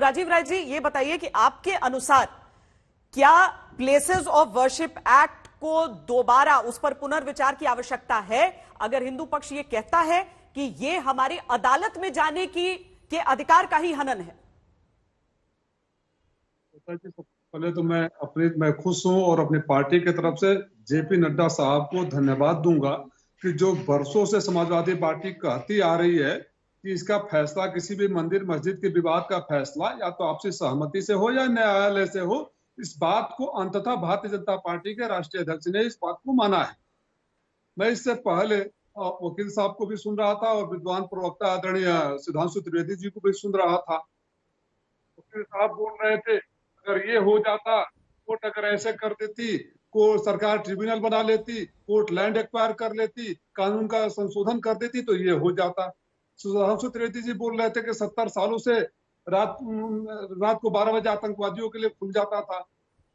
हूं। राजीव राय जी, ये बताइए कि आपके अनुसार क्या प्लेसेस ऑफ वर्शिप एक्ट को दोबारा उस पर पुनर्विचार की आवश्यकता है? अगर हिंदू पक्ष ये कहता है कि ये हमारी अदालत में जाने के अधिकार का ही हनन है। पहले तो मैं खुश हूं और अपनी पार्टी की तरफ से जेपी नड्डा साहब को धन्यवाद दूंगा कि जो बरसों से समाजवादी पार्टी कहती आ रही है कि इसका फैसला किसी भी मंदिर मस्जिद के विवाद का फैसला या तो आपसी सहमति से हो या न्यायालय से हो, इस बात को अंततः भारतीय जनता पार्टी के राष्ट्रीय अध्यक्ष ने इस बात को माना है। मैं इससे पहले वकील साहब को भी सुन रहा था और विद्वान प्रवक्ता आदरणीय सुधांशु त्रिवेदी जी को भी सुन रहा था। वकील साहब बोल रहे थे अगर ये हो जाता, कोर्ट अगर ऐसे कर देती, कोर्ट सरकार ट्रिब्यूनल बना लेती, कोर्ट लैंड एक्वायर कर लेती, कानून का संशोधन कर देती तो ये हो जाता। सुधांशु त्रिवेदी जी बोल रहे थे कि 70 सालों से रात को 12 बजे आतंकवादियों के लिए खुल जाता था।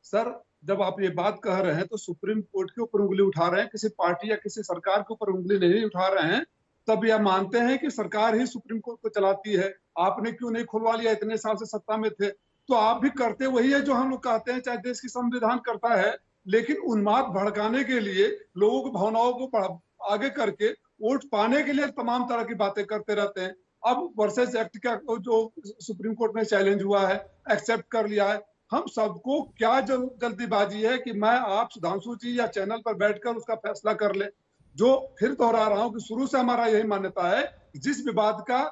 सर, जब आप ये बात कह रहे हैं तो सुप्रीम कोर्ट के ऊपर उंगली उठा रहे हैं, किसी पार्टी या किसी सरकार के ऊपर उंगली नहीं उठा रहे हैं। तब यह मानते हैं कि सरकार ही सुप्रीम कोर्ट को चलाती है। आपने क्यों नहीं खुलवा लिया? इतने साल से सत्ता में थे। तो आप भी करते वही है जो हम लोग कहते हैं, चाहे देश की संविधान करता है, लेकिन उन्माद भड़काने के लिए, लोगों की भावनाओं को आगे करके वोट पाने के लिए तमाम तरह की बातें करते रहते हैं। अब वर्सेस एक्ट का जो सुप्रीम कोर्ट में चैलेंज हुआ है, एक्सेप्ट कर लिया है। हम सबको क्या जल्दीबाजी है कि मैं आप सुधांशु जी या चैनल पर बैठकर उसका फैसला कर ले। जो फिर दोहरा रहा हूं कि शुरू से हमारा यही मान्यता है, जिस विवाद का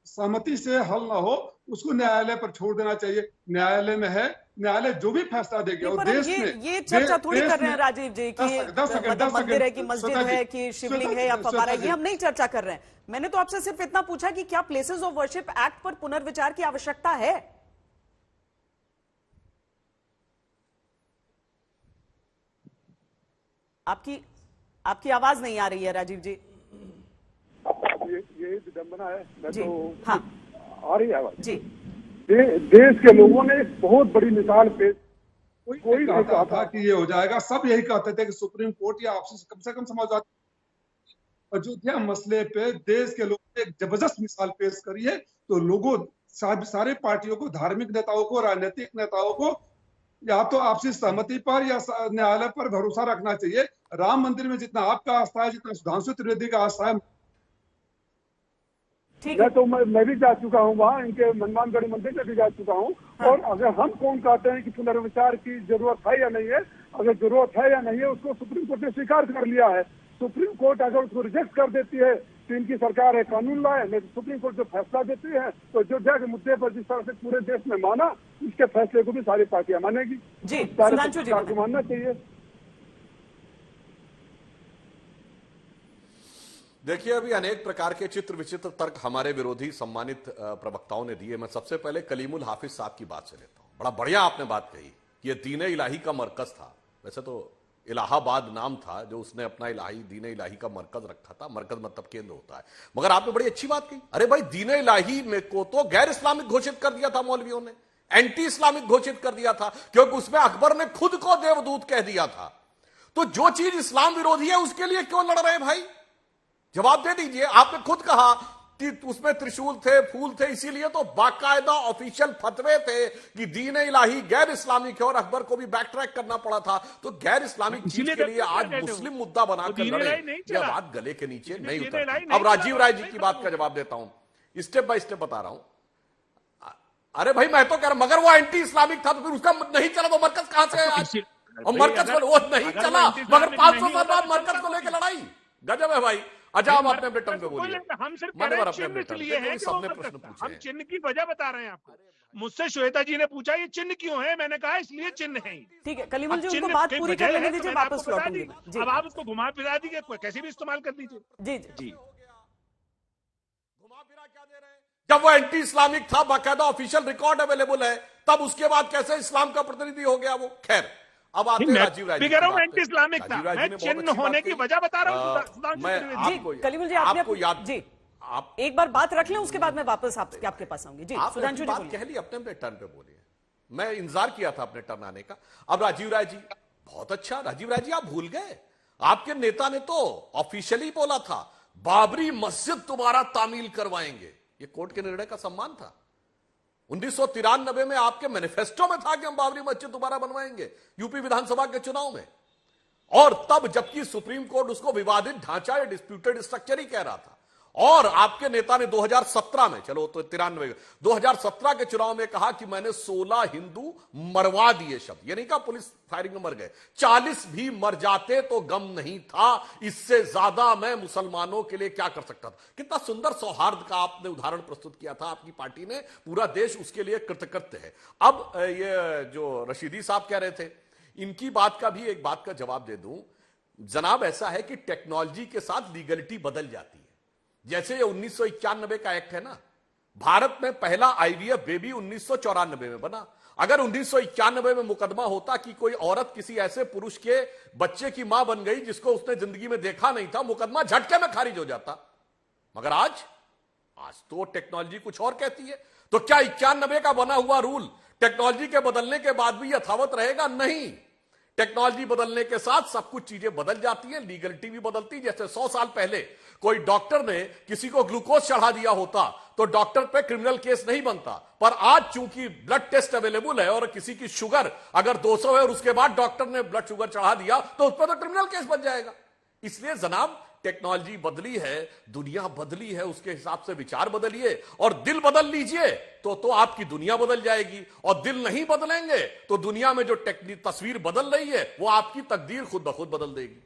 सहमति से हल ना हो उसको न्यायालय पर छोड़ देना चाहिए। न्यायालय में है, न्यायालय जो भी फैसला देगा। और देश में ये चर्चा थोड़ी कर रहे हैं राजीव जी कि मंदिर है कि मस्जिद है कि शिवलिंग है या फव्वारा, ये हम नहीं चर्चा कर रहे हैं। मैंने तो आपसे सिर्फ इतना पूछा कि क्या प्लेसेस ऑफ वर्शिप एक्ट पर पुनर्विचार की आवश्यकता है? आपकी आवाज नहीं आ रही है राजीव जी। ये विडंबना है। मैं जी, तो हाँ आ रही है आवाज जी। देश के लोगों ने एक बहुत बड़ी मिसाल पेश, कोई कहता था कि ये हो जाएगा, सब यही कहते थे कि सुप्रीम कोर्ट या आपसे कम से कम समाजवादी अयोध्या मसले पे देश के लोगों ने एक जबरदस्त मिसाल पेश करी है। तो लोगों, सारे पार्टियों को, धार्मिक नेताओं को, राजनीतिक नेताओं को या तो आपसी सहमति पर या न्यायालय पर भरोसा रखना चाहिए। राम मंदिर में जितना आपका आस्था है, जितना सुधांशु त्रिवेदी का आस्था है, मैं भी जा चुका हूँ वहाँ, इनके हनुमानगढ़ी मंदिर में भी जा चुका हूँ। हाँ। और अगर हम कौन कहते हैं कि पुनर्विचार की जरूरत है या नहीं है, अगर जरूरत है या नहीं है उसको सुप्रीम कोर्ट ने स्वीकार कर लिया है। सुप्रीम कोर्ट अगर उसको रिजेक्ट कर देती है तो इनकी सरकार है कानून लाए, नहीं तो सुप्रीम कोर्ट जो फैसला देती है तो अयोध्या के मुद्दे पर जिस तरह से पूरे देश में माना, इसके फैसले को भी सारी पार्टियां मानेगी। जी, सरकार को मानना चाहिए। देखिए, अभी अनेक प्रकार के चित्र विचित्र तर्क हमारे विरोधी सम्मानित प्रवक्ताओं ने दिए। मैं सबसे पहले कलीमुल हाफिज साहब की बात से लेता हूं। बड़ा बढ़िया आपने बात कही कि ये दीन इलाही का मरकज था। वैसे तो इलाहाबाद नाम था जो उसने अपना दीन इलाही का मरकज रखा था। मरकज मतलब केंद्र होता है। मगर आपने बड़ी अच्छी बात कही। अरे भाई, दीन इलाही में को तो गैर इस्लामिक घोषित कर दिया था मौलवियों ने, एंटी इस्लामिक घोषित कर दिया था, क्योंकि उसमें अकबर ने खुद को देवदूत कह दिया था। तो जो चीज इस्लाम विरोधी है उसके लिए क्यों लड़ रहे हैं भाई? जवाब दे दीजिए। आपने खुद कहा कि उसमें त्रिशूल थे, फूल थे, इसीलिए तो बाकायदा ऑफिशियल फतवे थे कि दीन इलाही गैर इस्लामिक है और अकबर को भी बैक ट्रैक करना पड़ा था। तो गैर इस्लामिक चीज के लिए आज मुस्लिम मुद्दा बनाकर लड़े, यह बात गले के नीचे नहीं उतरती। अब राजीव राय जी की बात का जवाब देता हूं, स्टेप बाय स्टेप बता रहा हूं। अरे भाई, मैं तो कह रहा, मगर वो एंटी इस्लामिक था तो फिर उसका नहीं चला तो मरकज कहां से है आज? और मरकज को वो नहीं चला, मगर 500 साल बाद मरकज को लेकर लड़ाई। गजब है भाई। अच्छा, आप अपने अपने टर्म पे बोलिए। हम सिर्फ चिन्ह इसलिए है कि सबने प्रश्न पूछे, हम चिन्ह की वजह बता रहे हैं आपको। मुझसे श्वेता जी ने पूछा ये चिन्ह क्यों है, मैंने कहा इसलिए चिन्ह है। ठीक है, कलीमुल जी उनको बात पूरी कर लेने दीजिए, वापस लौटेंगे। अब आप उसको घुमा फिरा दीजिए, कैसे भी इस्तेमाल कर दीजिए। जी जी। घुमा फिरा क्या दे रहे हैं? जब वो एंटी इस्लामिक था, बाकायदा ऑफिशियल रिकॉर्ड अवेलेबल है, तब उसके बाद कैसे इस्लाम का प्रतिनिधि हो गया वो? खैर, अब आते हैं राजीव राय जी। एंटी इस्लामिक था, मैं चिन्ह होने की वजह बता रहा हूं। कलीमुल जी, आपको याद जी, आप एक बार बात रख लें, उसके बाद मैं वापस आपके पास आऊंगी। जी, सुधांशु जी बात कह ली, अपने टर्न पे बोलिए। मैं इंतजार किया था अपने टर्न आने का। अब राजीव राय जी, बहुत अच्छा। राजीव राय जी, आप भूल गए, आपके नेता ने तो ऑफिशियली बोला था बाबरी मस्जिद दोबारा तामील करवाएंगे। ये कोर्ट के निर्णय का सम्मान था। 1993 में आपके मैनिफेस्टो में था कि हम बाबरी मस्जिद दोबारा बनवाएंगे यूपी विधानसभा के चुनाव में, और तब जबकि सुप्रीम कोर्ट उसको विवादित ढांचा या डिस्प्यूटेड स्ट्रक्चर ही कह रहा था, और आपके नेता ने 2017 में, चलो तो 93 2017 के चुनाव में कहा कि मैंने 16 हिंदू मरवा दिए। शब्द ये नहीं कहा पुलिस फायरिंग में मर गए, 40 भी मर जाते तो गम नहीं था, इससे ज्यादा मैं मुसलमानों के लिए क्या कर सकता था। कितना सुंदर सौहार्द का आपने उदाहरण प्रस्तुत किया था आपकी पार्टी ने, पूरा देश उसके लिए कृतकृत्य है। अब ये जो रशीदी साहब कह रहे थे, इनकी बात का भी एक बात का जवाब दे दूं जनाब। ऐसा है कि टेक्नोलॉजी के साथ लीगलिटी बदल जाती है। जैसे ये 1991 का एक्ट है ना, भारत में पहला आईवीएफ बेबी 1994 में बना। अगर 1991 में मुकदमा होता कि कोई औरत किसी ऐसे पुरुष के बच्चे की मां बन गई जिसको उसने जिंदगी में देखा नहीं था, मुकदमा झटके में खारिज हो जाता। मगर आज तो टेक्नोलॉजी कुछ और कहती है। तो क्या 91 का बना हुआ रूल टेक्नोलॉजी के बदलने के बाद भी यथावत रहेगा? नहीं, टेक्नोलॉजी बदलने के साथ सब कुछ चीजें बदल जाती हैं, लीगलिटी भी बदलती। जैसे 100 साल पहले कोई डॉक्टर ने किसी को ग्लूकोज चढ़ा दिया होता तो डॉक्टर पे क्रिमिनल केस नहीं बनता, पर आज चूंकि ब्लड टेस्ट अवेलेबल है और किसी की शुगर अगर 200 है और उसके बाद डॉक्टर ने ब्लड शुगर चढ़ा दिया तो उस पर तो क्रिमिनल केस बन जाएगा। इसलिए जनाब टेक्नोलॉजी बदली है, दुनिया बदली है, उसके हिसाब से विचार बदलिए और दिल बदल लीजिए तो आपकी दुनिया बदल जाएगी। और दिल नहीं बदलेंगे तो दुनिया में जो तस्वीर बदल रही है वो आपकी तकदीर खुद ब खुद बदल देगी।